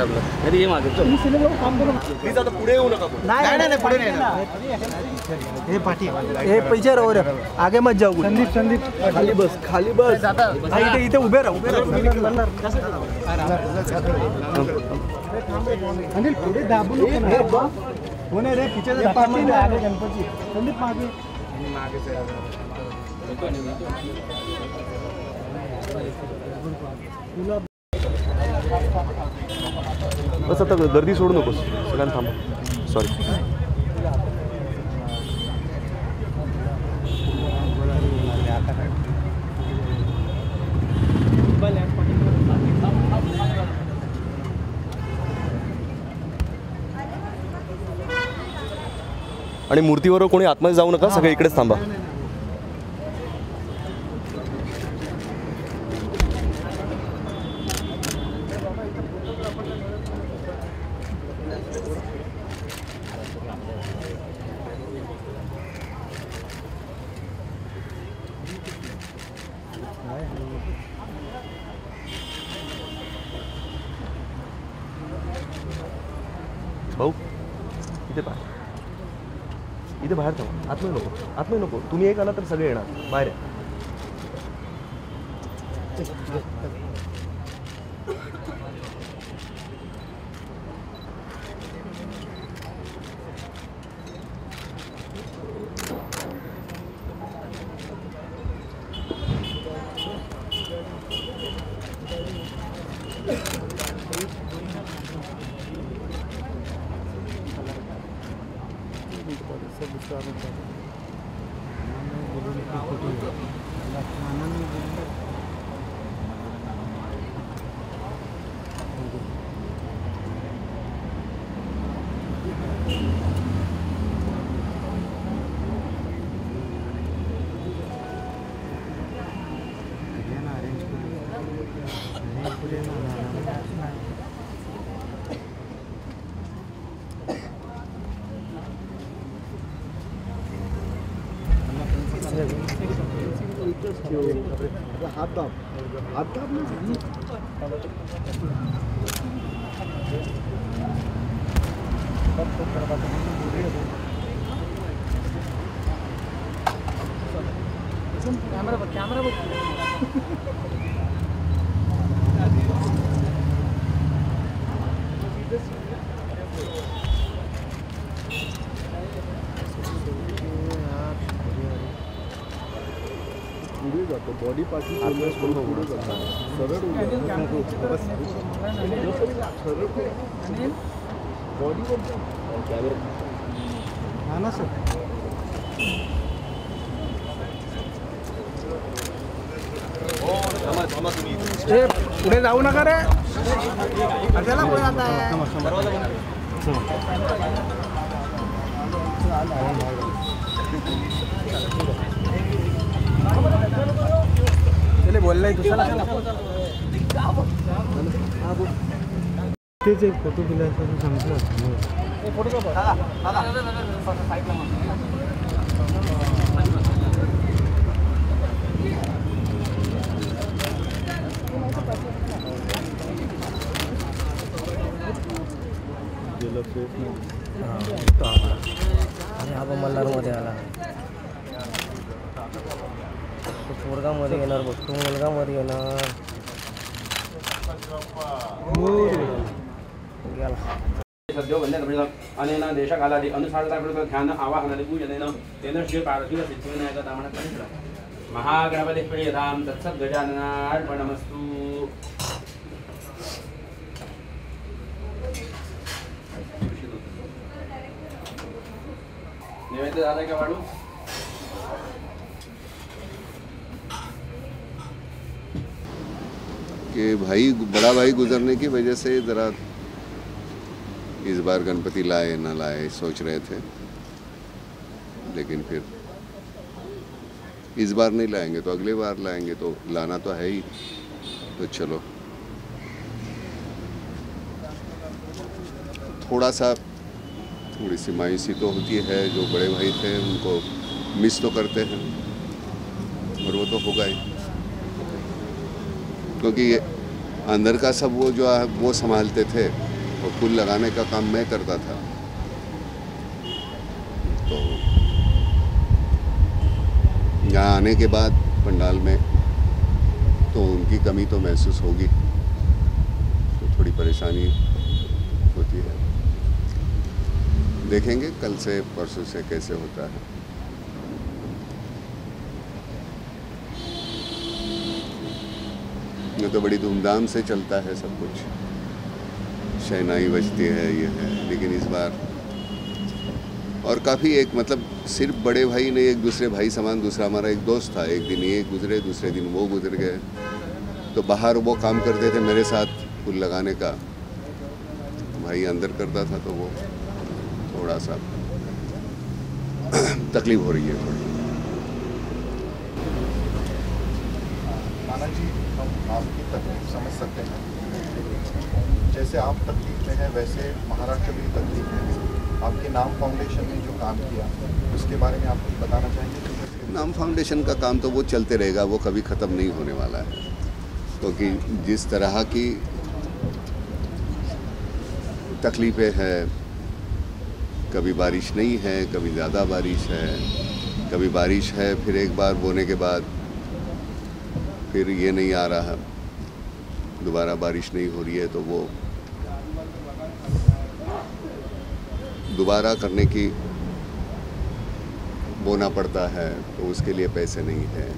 जायचं आपलं. नाही ये मागे चल. प्लीज आता पुढे येऊ नका. नाही पुढे नाही. हे पाठी हे पैसे राहू रे. आगे मत जाऊ. संदीप खाली बस इथे उभे राहा अनिल पुढे दाबू नको. होणे रे पिछे गणपती. संदीप मागे बस. आता गर्दी सोडू नकोस. सगळ्यांना थांबा. सॉरी. आणि मूर्तीवर कोणी आतमध्ये जाऊ नका. सगळे इकडेच थांबा. भाऊ इथे पाहा. इथे बाहेर थांबा. आतमध्ये नको. तुम्ही एक आला तर सगळे येणार. बाहेर या. हाथ दाब कैमरा पुढे जातो. बॉडी पार्टी पुढे जातो. सरळ बॉडीवर हा ना सर. पुढे जाऊ नका रे. त्याला पुढे जात आहे. बोललाय दुसरा तेच एक फोटो दिला सांगितलं. आणि हा मल्हारमध्ये आला. पोरगा मध्ये येणार बघ. तो मुलगा मध्ये येणार. अनेन देशकालादि अनुसारता ध्यान आवाहनादि पूजनेन तेन श्री पार्थिव सिद्धिविनायक दामन महागणपति प्रियतां तत्सत् गजाननार्पणमस्तु. नैवेद्य झाला का वाढू. कि भाई बड़ा भाई गुजरने की वजह से ज़रा इस बार गणपति लाए ना लाए सोच रहे थे, लेकिन फिर इस बार नहीं लाएंगे तो अगली बार लाएंगे, तो लाना तो है ही। तो चलो थोड़ी सी मायूसी तो होती है। जो बड़े भाई थे उनको मिस तो करते हैं, और वो तो होगा ही, क्योंकि अंदर का सब वो जो है वो संभालते थे। और फूल लगाने का काम मैं करता था, तो यहाँ आने के बाद पंडाल में तो उनकी कमी तो महसूस होगी, तो थोड़ी परेशानी होती है। देखेंगे कल से परसों से कैसे होता है। ये तो बड़ी धूमधाम से चलता है सब कुछ, शहनाई बजती है, ये है। लेकिन इस बार और काफ़ी एक मतलब सिर्फ बड़े भाई नहीं, एक दूसरे भाई समान। दूसरा हमारा एक दोस्त था, एक दिन ये गुजरे, दूसरे दिन वो गुजर गए। तो बाहर वो काम करते थे मेरे साथ फूल लगाने का, भाई अंदर करता था, तो वो थोड़ा सा तकलीफ हो रही है थोड़ी। नाना जी, हम आपकी तकलीफ समझ सकते हैं, जैसे आप तकलीफ में हैं वैसे महाराष्ट्र भी तकलीफ में है। आपके नाम फाउंडेशन ने जो काम किया उसके बारे में आप कुछ बताना चाहेंगे? नाम फाउंडेशन का काम तो वो चलते रहेगा, वो कभी ख़त्म नहीं होने वाला है, क्योंकि जिस तरह की तकलीफ़ें हैं, कभी बारिश नहीं है, कभी ज़्यादा बारिश है, कभी बारिश है फिर एक बार बोने के बाद फिर ये नहीं आ रहा, दोबारा बारिश नहीं हो रही है, तो वो दोबारा करने की बोना पड़ता है, तो उसके लिए पैसे नहीं है।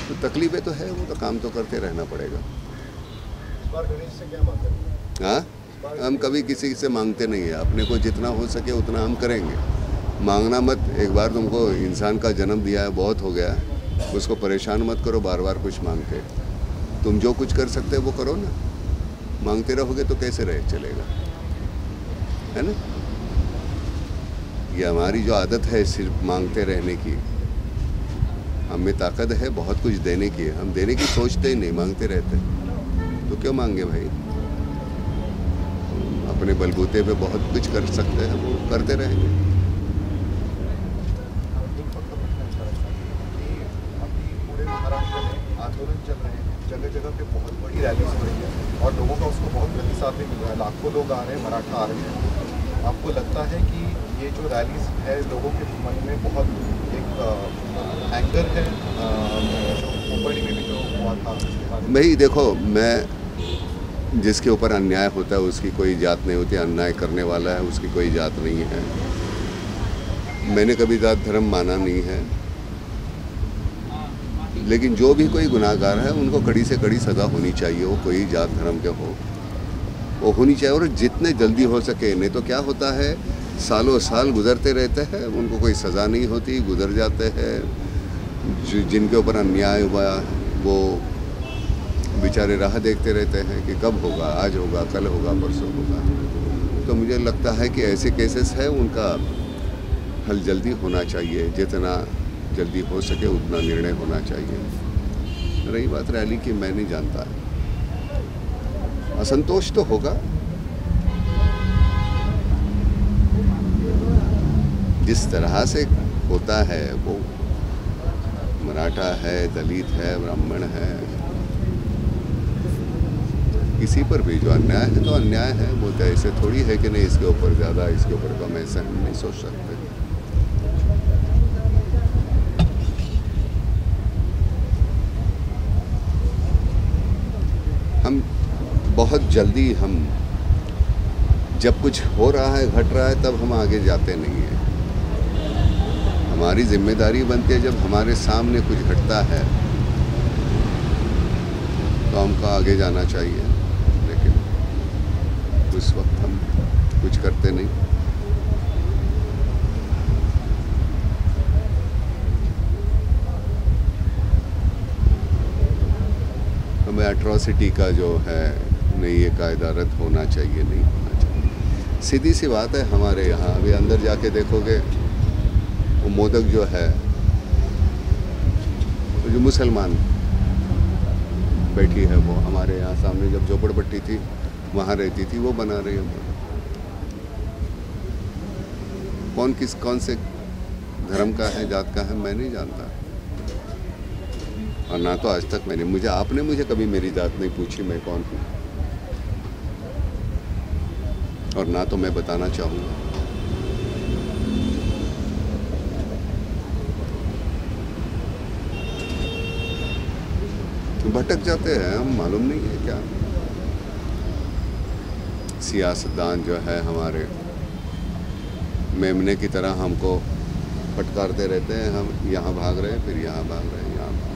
तो तकलीफें तो है, वो तो काम तो करते रहना पड़ेगा। इस बार गणेश से क्या मांग करेंगे? हाँ, हम कभी किसी से मांगते नहीं है, अपने को जितना हो सके उतना हम करेंगे। मांगना मत, एक बार तुमको इंसान का जन्म दिया है, बहुत हो गया, उसको परेशान मत करो बार बार कुछ मांग के। तुम जो कुछ कर सकते हो वो करो ना, मांगते रहोगे तो कैसे रह चलेगा, है ना। ये हमारी जो आदत है सिर्फ मांगते रहने की, हमें ताकत है बहुत कुछ देने की, हम देने की सोचते ही नहीं, मांगते रहते। तो क्यों मांगे भाई, अपने बलबूते पे बहुत कुछ कर सकते हैं, वो करते रहेंगे। अभी पूरे महाराष्ट्र में आंदोलन चल रहे हैं, जगह जगह पे बहुत बड़ी रैलीज हो रही है और लोगों का उसको बहुत प्रतिसाद भी मिल रहा है, लाखों लोग आ रहे हैं, मराठा आ रहे हैं। आपको लगता है कि ये जो रैलीज है लोगों के मन में बहुत एक एंगर है, जो मुंबई में भी जो हुआ था? भाई देखो, मैं जिसके ऊपर अन्याय होता है उसकी कोई जात नहीं होती, अन्याय करने वाला है उसकी कोई जात नहीं है। मैंने कभी जात धर्म माना नहीं है, लेकिन जो भी कोई गुनाहगार है उनको कड़ी से कड़ी सज़ा होनी चाहिए, वो कोई जात धर्म के हो, वो होनी चाहिए, और जितने जल्दी हो सके। नहीं तो क्या होता है, सालों साल गुजरते रहते हैं, उनको कोई सज़ा नहीं होती, गुजर जाते हैं। जिनके ऊपर अन्याय हुआ वो बेचारे राह देखते रहते हैं कि कब होगा, आज होगा, कल होगा, परसों होगा। तो मुझे लगता है कि ऐसे केसेस हैं, उनका हल जल्दी होना चाहिए, जितना जल्दी हो सके उतना निर्णय होना चाहिए। रही बात रैली की, मैं नहीं जानता, असंतोष तो होगा, जिस तरह से होता है वो मराठा है, दलित है, ब्राह्मण है, किसी पर भी जो अन्याय है तो अन्याय है। वो तो ऐसे थोड़ी है कि नहीं इसके ऊपर ज़्यादा, इसके ऊपर कम, ऐसा हम नहीं सोच सकते। हम बहुत जल्दी, हम जब कुछ हो रहा है, घट रहा है, तब हम आगे जाते नहीं हैं। हमारी जिम्मेदारी बनती है जब हमारे सामने कुछ घटता है तो हमको आगे जाना चाहिए, लेकिन उस वक्त हम कुछ करते नहीं। हमें एट्रॉसिटी का जो है नहीं, ये कायदा रद्द होना चाहिए, नहीं होना चाहिए। सीधी सी बात है, हमारे यहाँ अभी अंदर जाके देखोगे, वो मोदक जो है, तो जो मुसलमान बैठी है वो हमारे यहाँ सामने जब झोपड़पट्टी थी वहाँ रहती थी, वो बना रही है। कौन से धर्म का है, जात का है, मैं नहीं जानता। और ना तो आज तक आपने मुझे कभी मेरी जात नहीं पूछी, मैं कौन हूँ, और ना तो मैं बताना चाहूँगा। भटक जाते हैं हम, मालूम नहीं है क्या। सियासतदान जो है हमारे मेमने की तरह हमको फटकारते रहते हैं, हम यहाँ भाग रहे हैं, फिर यहाँ भाग रहे हैं, यहाँ भाग रहे हैं।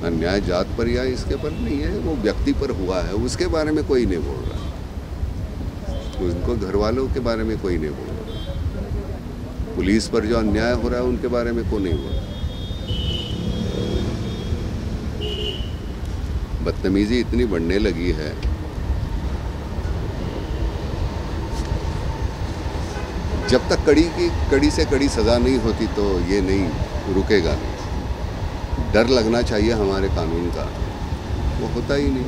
अन्याय जात पर या इसके पर नहीं है, वो व्यक्ति पर हुआ है, उसके बारे में कोई नहीं बोल रहा, उनको घर वालों के बारे में कोई नहीं बोल रहा। पुलिस पर जो अन्याय हो रहा है उनके बारे में कोई नहीं बोल रहा। बदतमीजी इतनी बढ़ने लगी है, जब तक कड़ी से कड़ी सजा नहीं होती तो ये नहीं रुकेगा। डर लगना चाहिए हमारे कानून का, वो होता ही नहीं।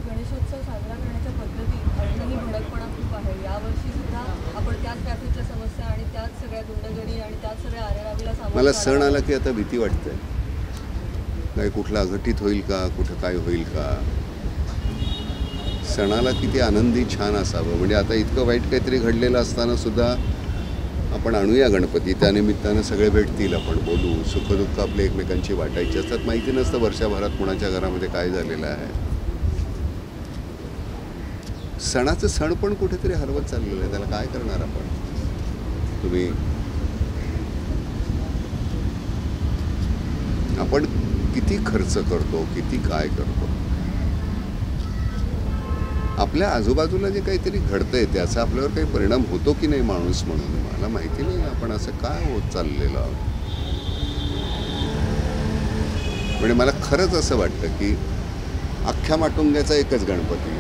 गणेशोत्सव साजरा करण्याच्या पद्धतीत अजूनही भडकपणा खूप आहे। यावर्षी सुद्धा आपण त्याच ट्रॅफिकच्या समस्या आणि त्याच सगळ्या गुंडगिरी आणि त्याच सगळ्या आरेरावीला सामोरं मला सण आला की आता भीती वाटते, काय कुठला अघटित होईल का, कुठं काय होईल का। सणाला किती आनंदी छान असावं, म्हणजे आता इतकं वाईट काहीतरी घडलेलं असताना सुद्धा आपण आणूया गणपती, त्यानिमित्तानं सगळे भेटतील, आपण बोलू, सुखदुःख आपले एकमेकांची वाटायची असतात। माहिती नसतं वर्षभरात कोणाच्या घरामध्ये काय झालेलं आहे। सणाचं सण पण कुठेतरी हरवत चाललेलं आहे, त्याला काय करणार आपण। तुम्ही आपण किती खर्च करतो, किती काय करतो, आपल्या आजूबाजूला जे काहीतरी घडतंय त्याचा आपल्यावर काही परिणाम होतो की नाही माणूस म्हणून मला माहिती नाही। आपण असं काय होत चाललेलं आहोत। म्हणजे मला खरंच असं वाटतं की अख्ख्या माटुंग्याचा एकच गणपती,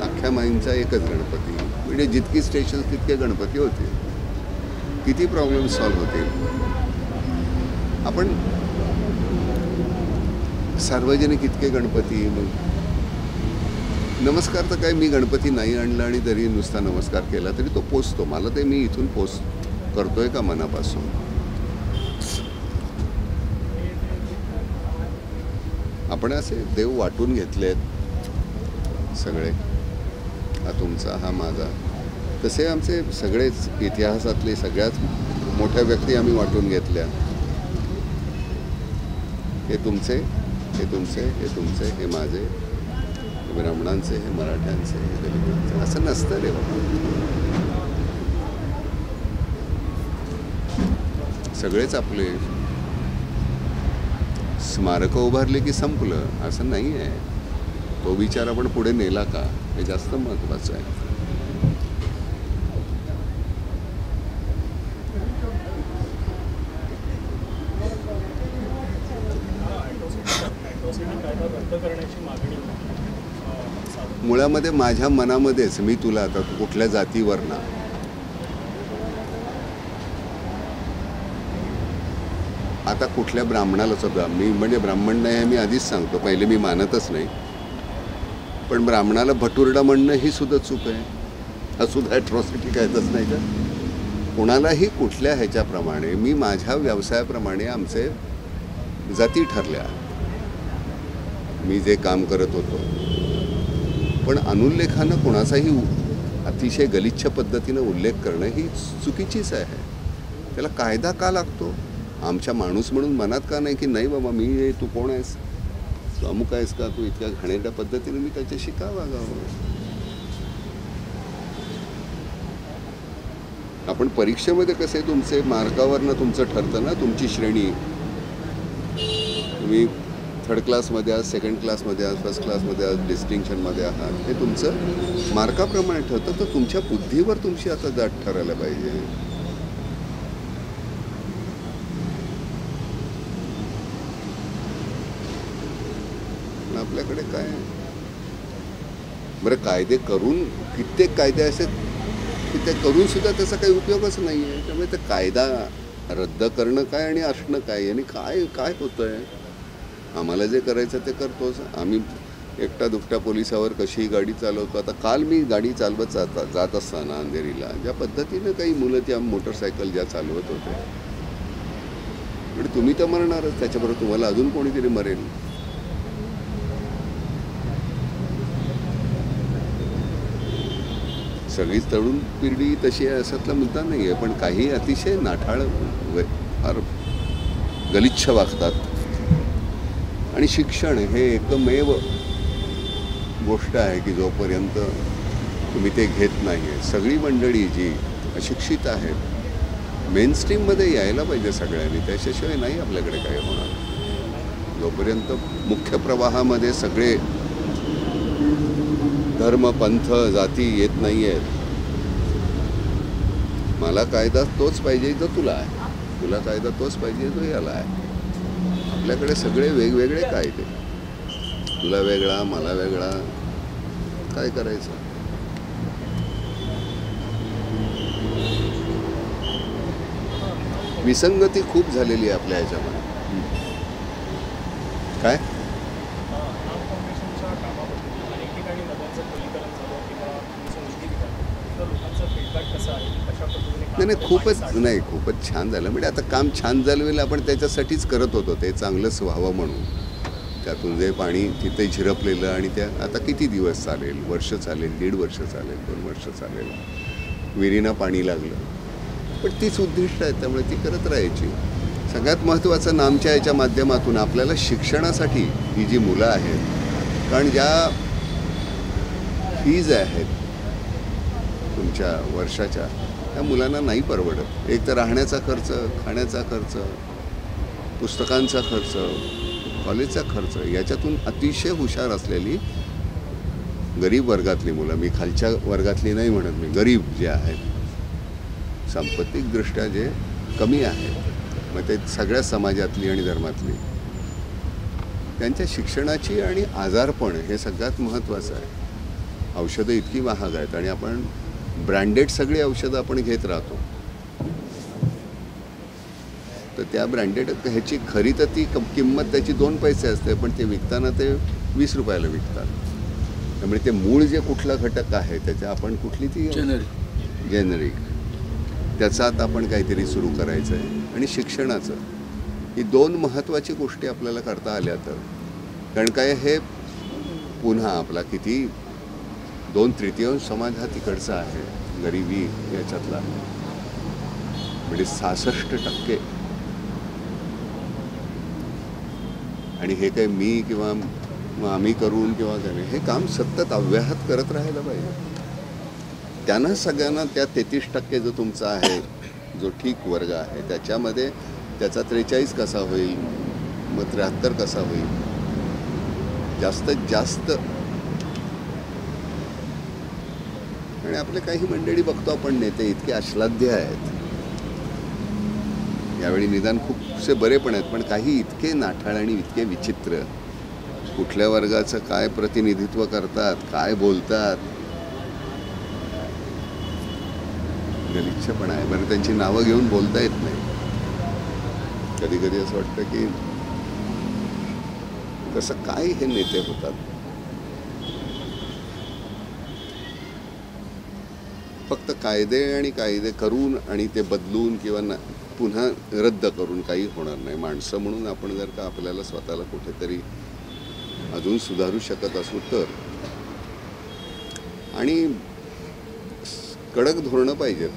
अख्ख्या माईंचा एकच गणपती, म्हणजे जितकी स्टेशन तितके गणपती होतील, किती प्रॉब्लेम सॉल्व्ह होतील। आपण सार्वजनिक इतके गणपती, मग नमस्कार तर काय, मी गणपती नाही आणला आणि तरी नुसता नमस्कार केला तरी तो पोचतो, मला ते मी इथून करतोय का मनापासून। आपण असे देव वाटून घेतलेत सगळे, हा तुमचा, हा माझा, तसे आमचे सगळेच इतिहासातले सगळ्यात मोठ्या व्यक्ती आम्ही वाटून घेतल्या। हे तुमचे, हे तुमचे, हे तुमचे, हे माझे, हे ब्राह्मणांचे, हे मराठ्यांचे, हे दलितांचे, असं नसतं रे बाबा। सगळेच आपले। स्मारकं उभारले की संपलं असं नाही आहे, तो विचार आपण पुढे नेला का हे जास्त महत्त्वाचं आहे। मुळामध्ये माझ्या मनामध्येच, मी तुला आता कुठल्या जातीवर ना, आता कुठल्या ब्राह्मणाला सुद्धा मी, म्हणजे ब्राह्मण नाही हे मी आधीच सांगतो, पहिले मी मानतच नाही, पण ब्राह्मणाला भटुरडा म्हणणं ही सुद्धा चूक आहे, हा सुद्धा ॲट्रॉसिटी कायच नाही का। कोणालाही कुठल्या ह्याच्याप्रमाणे, मी माझ्या व्यवसायाप्रमाणे आमचे जाती ठरल्या, मी जे काम करत होतो, पण अनुल्लेखानं कोणाचाही अतिशय गलिच्छ पद्धतीनं उल्लेख करणं ही चुकीचीच आहे। त्याला कायदा का लागतो? आमच्या माणूस म्हणून मनात का नाही की नाही बाबा मी, तू कोण आहेस, तू अमुक आहेस का, तू इतक्या घाणेरड्या पद्धतीने मी त्याच्याशी का वागावं। आपण परीक्षेमध्ये कसे तुमचे मार्कावरनं तुमचं ठरतं ना, तुमची श्रेणी, तुम्ही थर्ड क्लासमध्ये आहात, सेकंड क्लासमध्ये आहात, फर्स्ट क्लासमध्ये आहात, डिस्टिंक्शनमध्ये आहात, हे तुमचं मार्काप्रमाणे ठरतं, तर तुमच्या बुद्धीवर तुमची आता जात ठरायला पाहिजे। आपल्याकडे काय बरं, कायदे करून, कित्येक कायदे असे की ते करून सुद्धा त्याचा काही उपयोगच नाही आहे। त्यामुळे ते कायदा रद्द करणं काय आणि असणं काय, आणि काय काय होतं आहे, आम्हाला जे करायचं ते करतोच. आम्ही एकटा दुकटा पोलिसावर कशीही गाडी चालवतो. आता काल मी गाडी चालवत जात असताना अंधेरीला ज्या पद्धतीनं काही मुलं त्या मोटरसायकल ज्या चालवत होते, म्हणजे तुम्ही तर मरणारच, त्याच्याबरोबर तुम्हाला अजून कोणीतरी मरेल. सगळीच तरुण पिढी तशी आहे असातला मुद्दा नाही आहे, पण काही अतिशय नाठाळ फार गलिच्छ वागतात. आणि शिक्षण हे एकमेव गोष्ट आहे की जोपर्यंत तुम्ही ते घेत नाही आहे, सगळी मंडळी जी अशिक्षित आहेत मेनस्ट्रीममध्ये यायला पाहिजे सगळ्यांनी, त्याच्याशिवाय नाही आपल्याकडे काय होणार. जोपर्यंत मुख्य प्रवाहामध्ये सगळे धर्म पंथ जाती येत नाही आहेत, मला कायदा तोच पाहिजे जो तुला आहे, तुला कायदा तोच पाहिजे जो याला आहे. आपल्याकडे सगळे वेगवेगळे कायदे, तुला वेगळा मला वेगळा, काय करायचं. विसंगती खूप झालेली आहे आपल्या ह्याच्यामध्ये. काय नाही खूपच छान झालं. म्हणजे आता काम छान झालं आपण त्याच्यासाठीच करत होतो, ते चांगलंच व्हावं म्हणून. त्यातून जे पाणी तिथे झिरपलेलं आणि त्या आता किती दिवस चालेल, वर्ष चालेल, 1.5 वर्ष चालेल, 2 वर्ष चालेल, विहिरींना पाणी लागलं, पण तीच उद्दिष्ट आहेत, त्यामुळे ती करत राहायची. सगळ्यात महत्त्वाचं नामच्या याच्या माध्यमातून आपल्याला शिक्षणासाठी ही जी मुलं आहेत, कारण ज्या फीज आहेत तुमच्या वर्षाच्या, त्या मुलांना नाही परवडत. एक तर राहण्याचा खर्च, खाण्याचा खर्च, पुस्तकांचा खर्च, कॉलेजचा खर्च, याच्यातून अतिशय हुशार असलेली गरीब वर्गातली मुलं, मी खालच्या वर्गातली नाही म्हणत, मी गरीब जे आहेत, सांपत्तिकदृष्ट्या जे कमी आहेत, मग ते सगळ्या समाजातली आणि धर्मातली, त्यांच्या शिक्षणाची आणि आजारपण हे सगळ्यात महत्त्वाचं आहे. औषधं इतकी महाग आहेत आणि आपण ब्रँडेड सगळी औषधं आपण घेत राहतो, तर त्या ब्रँडेड ह्याची खरी तर ती किंमत त्याची 2 पैसे असते, पण ते विकताना ते 20 रुपयाला विकतात. त्यामुळे ते मूळ जे कुठला घटक आहे त्याच्या आपण कुठली ती जेनरिक त्याचा आता आपण काहीतरी सुरू करायचं आहे. आणि शिक्षणाचं ही 2 महत्त्वाची गोष्टी आपल्याला करता आल्या तर, कारण काय हे पुन्हा आपला किती 2/3 समाज हा तिकडचा आहे, गरिबी याच्यातला, म्हणजे 66%. आणि हे काही मी किंवा आम्ही करून किंवा काय, हे काम सतत अव्याहत करत राहायला पाहिजे. त्यांना सगळ्यांना त्या 33% जो तुमचा आहे, जो ठीक वर्ग आहे, त्याच्यामध्ये त्याचा 43 कसा होईल, मग 73 कसा होईल, जास्तीत जास्त. आणि आपले काही मंडळी बघतो आपण नेते इतके आश्लाद्य आहेत, यावेळी निदान खूपसे बरे पण आहेत, पण काही इतके नाठाळ आणि इतके विचित्र, कुठल्या वर्गाचं काय प्रतिनिधित्व करतात, काय बोलतात, गलिच्छपणा आहे. बरं, त्यांची नावं घेऊन बोलता येत नाही. कधी कधी असं वाटतं की कसं काय हे नेते होतात. फक्त कायदे करून आणि ते बदलून किंवा पुन्हा रद्द करून काही होणार नाही. माणसं म्हणून आपण जर का आपल्याला स्वतःला कुठेतरी अजून सुधारू शकत असू तर, आणि कडक धोरणं पाहिजेत.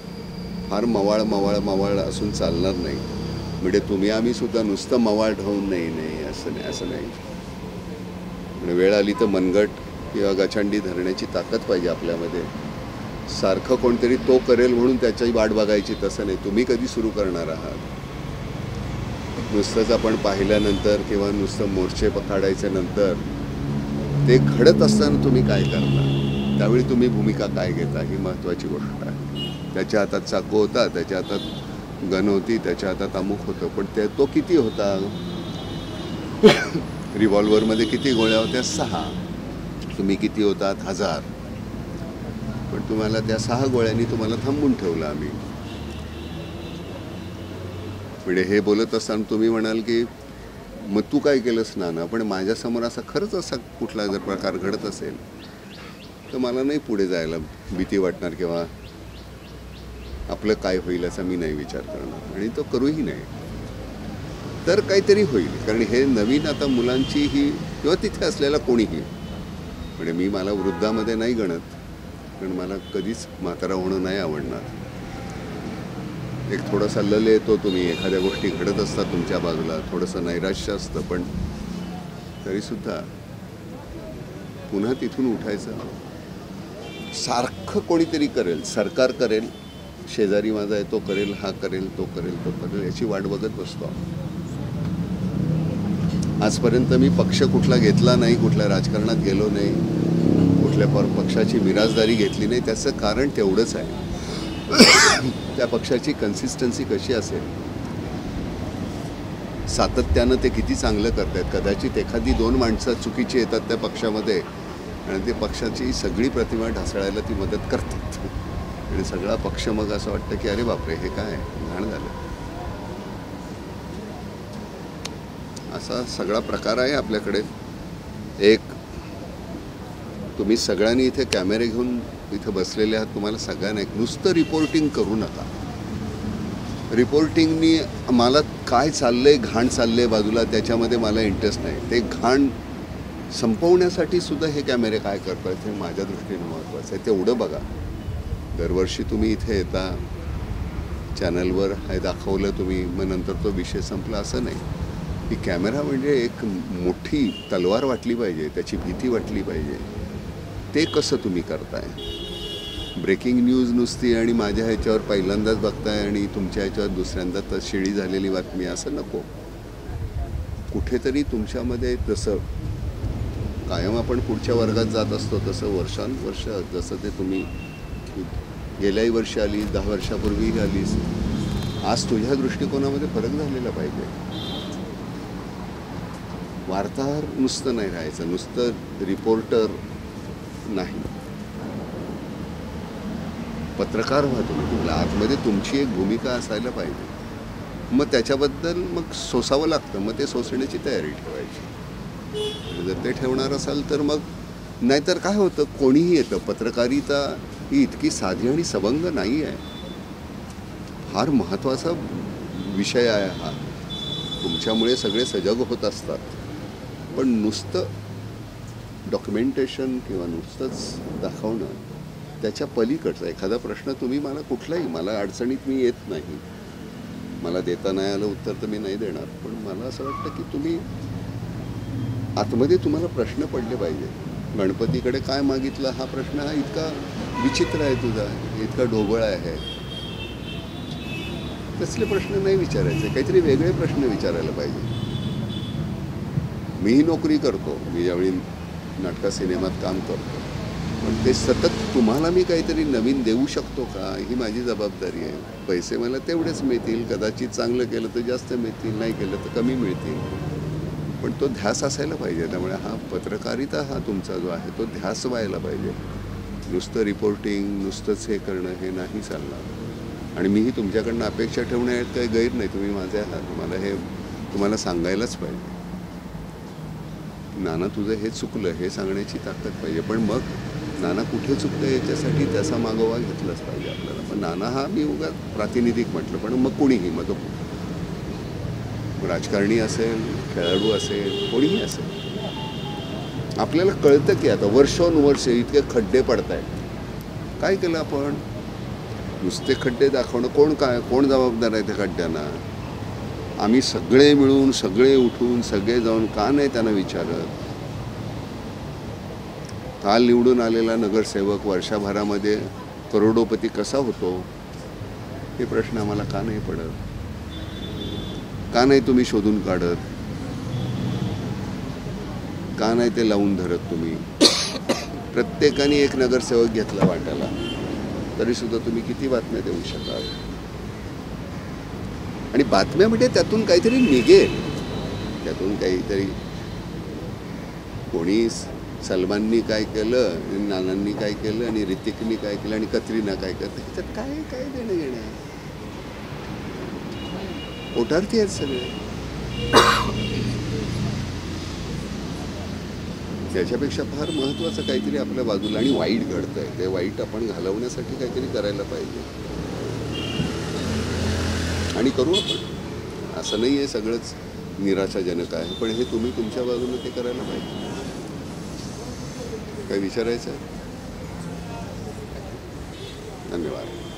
फार मवाळ असून चालणार नाही. म्हणजे तुम्ही आम्ही सुद्धा नुसतं मवाळ ढवून नाही असं नाही. म्हणजे वेळ आली तर मनगट किंवा गचंडी धरण्याची ताकद पाहिजे आपल्यामध्ये. सारखं कोणतरी तो करेल म्हणून त्याची वाट बघायची तसं नाही. तुम्ही कधी सुरू करणार आहात. नुसतंच आपण पाहिल्यानंतर किंवा नुसतं मोर्चे काढायच्या नंतर ते घडत असताना तुम्ही काय करता, त्यावेळी तुम्ही भूमिका काय घेता, ही महत्त्वाची गोष्ट आहे. त्याच्या हातात चाकू होता, त्याच्या हातात गन होती, त्याच्या हातात अमुक होतं, पण तो किती होता. रिव्हॉल्वरमध्ये किती गोळ्या होत्या? 6. तुम्ही किती होतात? 1000. पण तुम्हाला त्या 6 गोळ्यांनी तुम्हाला थांबून ठेवलं आम्ही. म्हणजे हे बोलत असताना तुम्ही म्हणाल की मग तू काय केलंस नाना, पण माझ्यासमोर असा खरंच असा कुठला जर प्रकार घडत असेल तर मला नाही पुढे जायला भीती वाटणार किंवा आपलं काय होईल असा मी नाही विचार करणार आणि तो करूही नाही. तर काहीतरी होईल, कारण हे नवीन आता मुलांची ही किंवा तिथे असलेला कोणीही, म्हणजे मी मला वृद्धामध्ये नाही गणत, कारण मला कधीच म्हातारा होणं नाही आवडणार. एक थोडासा लल येतो, तुम्ही एखाद्या गोष्टी घडत असतात तुमच्या बाजूला, थोडंसं नैराश्य असतं, पण तरीसुद्धा पुन्हा तिथून उठायचं. सारखं कोणीतरी करेल, सरकार करेल, शेजारी माझा आहे तो करेल, हा करेल, तो करेल, तो करेल, याची वाट बघत बसतो. आजपर्यंत मी पक्ष कुठला घेतला नाही, कुठल्या राजकारणात गेलो नाही, कुठल्या पक्षाची मिराजदारी घेतली नाही. त्याचं कारण तेवढंच आहे, त्या पक्षाची कन्सिस्टन्सी कशी असेल, सातत्यानं ते किती चांगलं करतात. कदाचित एखादी 2 माणसं चुकीची येतात त्या पक्षामध्ये आणि ते पक्षाची सगळी प्रतिमा ढासळायला ती मदत करतात आणि सगळा पक्ष मग असं वाटतं की अरे बापरे, हे काय घाण झालं. असा सगळा प्रकार आहे आपल्याकडे. एक, तुम्ही सगळ्यांनी इथे कॅमेरे घेऊन इथं बसलेले आहात, तुम्हाला सगळ्यांना एक नुसतं रिपोर्टिंग करू नका. रिपोर्टिंगनी मला काय चाललंय, घाण चाललंय बाजूला, त्याच्यामध्ये मला इंटरेस्ट नाही. ते घाण संपवण्यासाठी सुद्धा हे कॅमेरे काय करतात हे माझ्या दृष्टीने महत्त्वाचं आहे. तेवढं बघा. दरवर्षी तुम्ही इथे येता, चॅनलवर हे दाखवलं तुम्ही, मग नंतर तो विषय संपला असं नाही. ही कॅमेरा म्हणजे एक मोठी तलवार वाटली पाहिजे, त्याची भीती वाटली पाहिजे. ते कसं तुम्ही करताय? ब्रेकिंग न्यूज नुसती आणि माझ्या ह्याच्यावर पहिल्यांदाच बघताय आणि तुमच्या ह्याच्यावर दुसऱ्यांदा तशिळी झालेली बातमी, असं नको. कुठेतरी तुमच्यामध्ये जसं कायम आपण पुढच्या वर्गात जात असतो तसं वर्षानुवर्ष जसं ते तुम्ही गेल्याही वर्षी आलीस, 10 वर्षापूर्वीही आलीस, आज तुझ्या दृष्टिकोनामध्ये फरक झालेला पाहिजे. वार्ताहर नुसतं नाही राहायचं, नुसतं रिपोर्टर नाही, पत्रकार व्हा तुम्ही. तुम्हाला आतमध्ये तुमची एक भूमिका असायला पाहिजे. मग त्याच्याबद्दल मग सोसावं लागतं, मग ते सोसण्याची तयारी ठेवायची. जर ते ठेवणार असाल तर मग, नाहीतर काय होतं, कोणीही येतं. पत्रकारिता ही इतकी साधी आणि सबंग नाही आहे. फार महत्त्वाचा विषय आहे हा. तुमच्यामुळे सगळे सजग होत असतात, पण नुसतं डॉक्युमेंटेशन किंवा नुसतंच दाखवणं त्याच्या पलीकडचा एखादा प्रश्न तुम्ही मला कुठलाही, मला अडचणीत मी येत नाही, मला देता नाही आलं उत्तर तर मी नाही देणार, पण मला असं वाटतं की तुम्ही आतमध्ये तुम्हाला प्रश्न पडले पाहिजे. गणपतीकडे काय मागितलं हा प्रश्न हा इतका विचित्र आहे तुझा, इतका ढोबळ आहे, तसले प्रश्न नाही विचारायचे, काहीतरी वेगळे प्रश्न विचारायला पाहिजे. मीही नोकरी करतो, मी ज्यावेळी नाटका सिनेमात काम करतो, पण ते सतत तुम्हाला मी काहीतरी नवीन देऊ शकतो का ही माझी जबाबदारी आहे. पैसे मला तेवढेच मिळतील, कदाचित चांगलं केलं तर जास्त मिळतील, नाही केलं तर कमी मिळतील, पण तो ध्यास असायला पाहिजे. त्यामुळे हा पत्रकारिता हा तुमचा जो आहे तो ध्यास व्हायला पाहिजे. नुसतं रिपोर्टिंग, नुसतंच हे करणं हे नाही चालणार. आणि मीही तुमच्याकडनं अपेक्षा ठेवण्यात काही गैर नाही, तुम्ही माझे आहात, मला हे तुम्हाला सांगायलाच पाहिजे. नाना तुझं हे चुकलं हे सांगण्याची ताकद पाहिजे, पण मग नाना कुठे चुकलं याच्यासाठी त्याचा मागोवा घेतलाच पाहिजे आपल्याला. पण नाना हा मी उगाच प्रातिनिधिक म्हटलं, पण मग कोणीही, मग तो राजकारणी असेल, खेळाडू असेल, कोणीही असेल, आपल्याला कळतं की आता वर्षानुवर्ष इतके खड्डे पडत आहेत, काय केलं आपण? नुसते खड्डे दाखवणं, कोण जबाबदार आहे त्या खड्ड्यांना? आम्ही सगळे मिळून, सगळे उठून, सगळे जाऊन का नाही त्यांना विचारत? काल निवडून आलेला नगरसेवक वर्षभरामध्ये करोडोपती कसा होतो हे प्रश्न आम्हाला का नाही पडत? का नाही तुम्ही शोधून काढत? का नाही ते लावून धरत तुम्ही? प्रत्येकाने एक नगरसेवक घेतला वाटायला, तरीसुद्धा तुम्ही किती बातम्या देऊ शकाल? आणि बातम्या म्हणजे त्यातून काहीतरी निघेल, त्यातून काहीतरी कोणी सलमाननी काय केलं, नानांनी काय केलं, आणि ऋतिकनी काय केलं, आणि कतरीना काय करते, त्याच्यात काय देणं घेणं आहे? पोटार्थी आहेत सगळे. त्याच्यापेक्षा फार महत्त्वाचं काहीतरी आपल्या बाजूला आणि वाईट घडतं आहे, ते वाईट आपण घालवण्यासाठी काहीतरी करायला पाहिजे आणि करू आपण. असं नाही आहे सगळंच निराशाजनक आहे, पण हे तुम्ही तुमच्या बाजूने ते करायला पाहिजे. काय विचारायचं आहे? धन्यवाद.